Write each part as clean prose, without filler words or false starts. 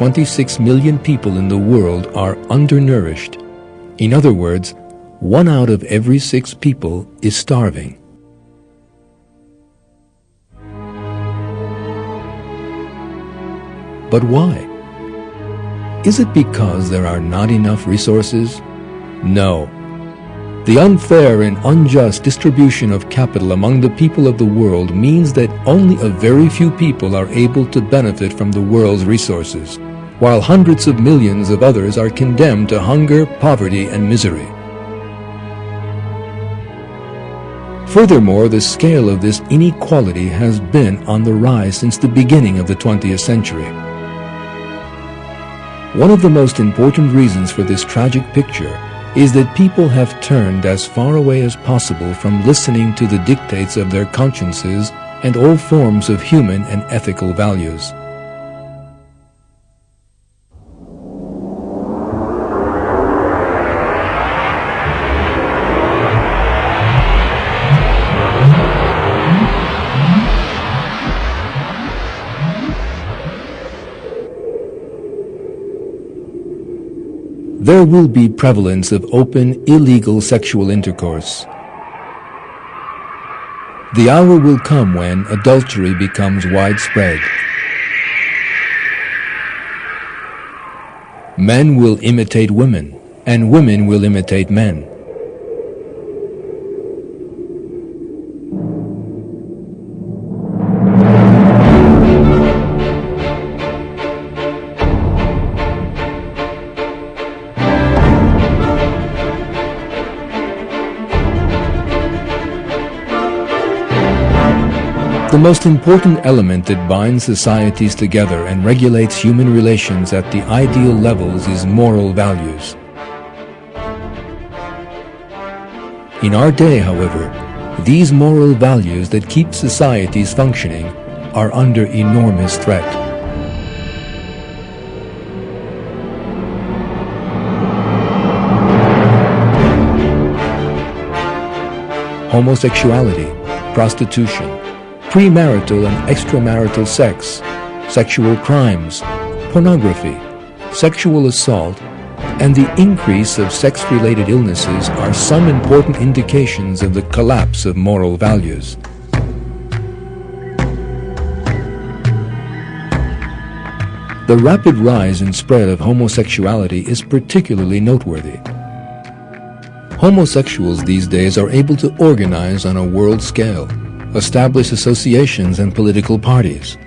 26 million people in the world are undernourished. In other words, 1 out of every 6 people is starving. But why? Is it because there are not enough resources? No. The unfair and unjust distribution of capital among the people of the world means that only a very few people are able to benefit from the world's resources, while hundreds of millions of others are condemned to hunger, poverty, and misery. Furthermore, the scale of this inequality has been on the rise since the beginning of the 20th century. One of the most important reasons for this tragic picture is that people have turned as far away as possible from listening to the dictates of their consciences and all forms of human and ethical values. There will be prevalence of open, illegal sexual intercourse. The hour will come when adultery becomes widespread. Men will imitate women, and women will imitate men. The most important element that binds societies together and regulates human relations at the ideal levels is moral values. In our day, however, these moral values that keep societies functioning are under enormous threat. Homosexuality, prostitution, premarital and extramarital sex, sexual crimes, pornography, sexual assault, and the increase of sex-related illnesses are some important indications of the collapse of moral values. The rapid rise and spread of homosexuality is particularly noteworthy. Homosexuals these days are able to organize on a world scale, establish associations and political parties,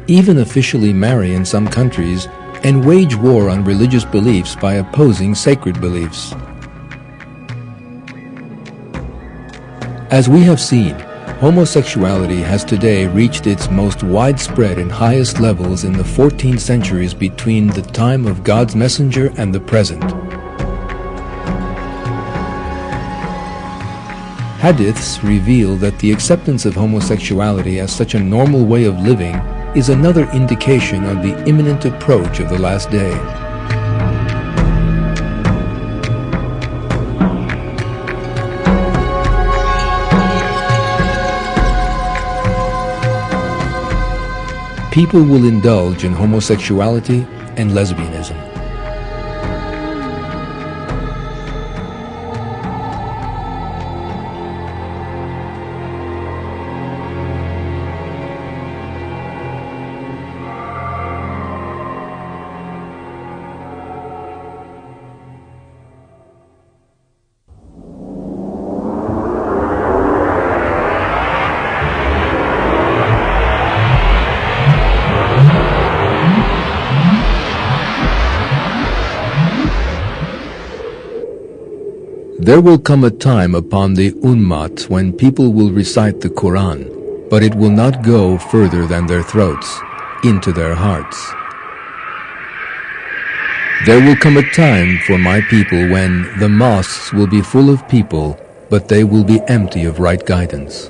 even officially marry in some countries, and wage war on religious beliefs by opposing sacred beliefs. As we have seen, homosexuality has today reached its most widespread and highest levels in the 14 centuries between the time of God's messenger and the present. Hadiths reveal that the acceptance of homosexuality as such a normal way of living is another indication of the imminent approach of the last day. People will indulge in homosexuality and lesbianism. There will come a time upon the Ummah when people will recite the Quran, but it will not go further than their throats, into their hearts. There will come a time for my people when the mosques will be full of people, but they will be empty of right guidance.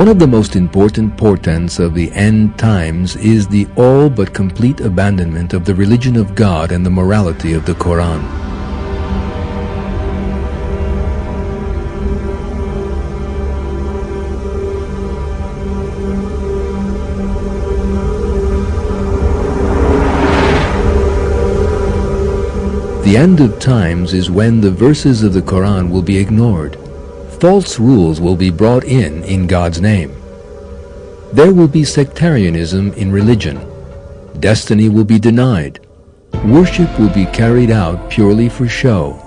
One of the most important portents of the end times is the all but complete abandonment of the religion of God and the morality of the Quran. The end of times is when the verses of the Quran will be ignored. False rules will be brought in God's name. There will be sectarianism in religion. Destiny will be denied. Worship will be carried out purely for show,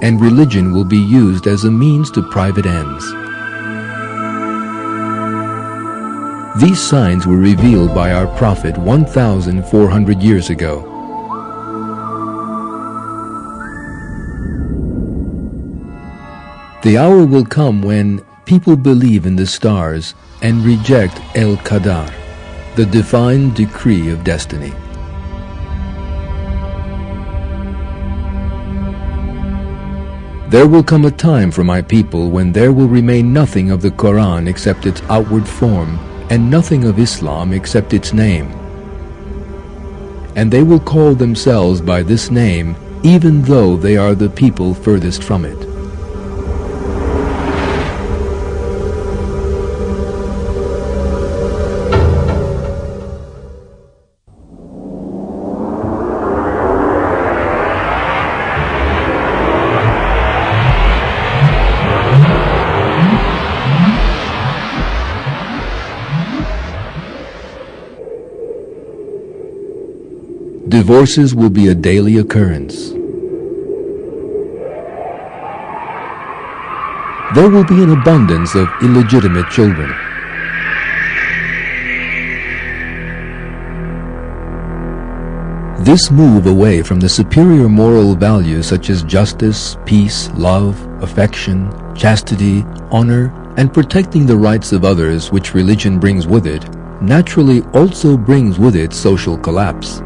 and religion will be used as a means to private ends. These signs were revealed by our Prophet 1,400 years ago. The hour will come when people believe in the stars and reject El-Qadar, the divine decree of destiny. There will come a time for my people when there will remain nothing of the Quran except its outward form, and nothing of Islam except its name. And they will call themselves by this name, even though they are the people furthest from it. Divorces will be a daily occurrence. There will be an abundance of illegitimate children. This move away from the superior moral values such as justice, peace, love, affection, chastity, honor, and protecting the rights of others which religion brings with it, naturally also brings with it social collapse.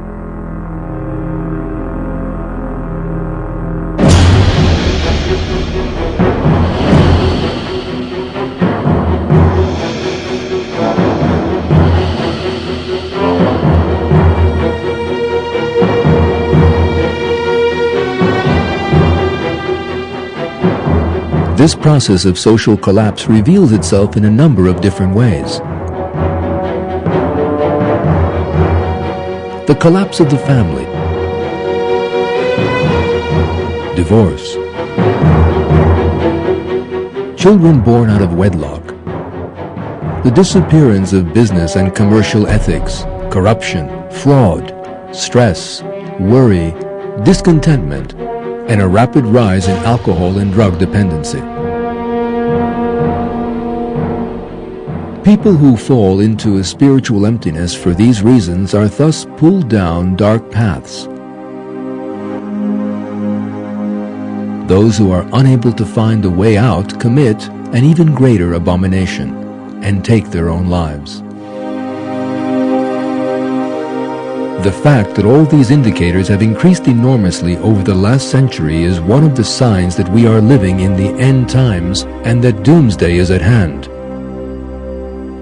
This process of social collapse reveals itself in a number of different ways. The collapse of the family, divorce, children born out of wedlock, the disappearance of business and commercial ethics, corruption, fraud, stress, worry, discontentment, and a rapid rise in alcohol and drug dependency. People who fall into a spiritual emptiness for these reasons are thus pulled down dark paths. Those who are unable to find a way out commit an even greater abomination and take their own lives. The fact that all these indicators have increased enormously over the last century is one of the signs that we are living in the end times and that doomsday is at hand.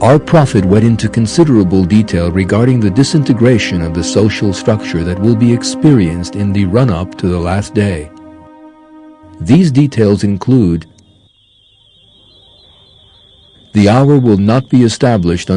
Our Prophet went into considerable detail regarding the disintegration of the social structure that will be experienced in the run-up to the last day. These details include: the hour will not be established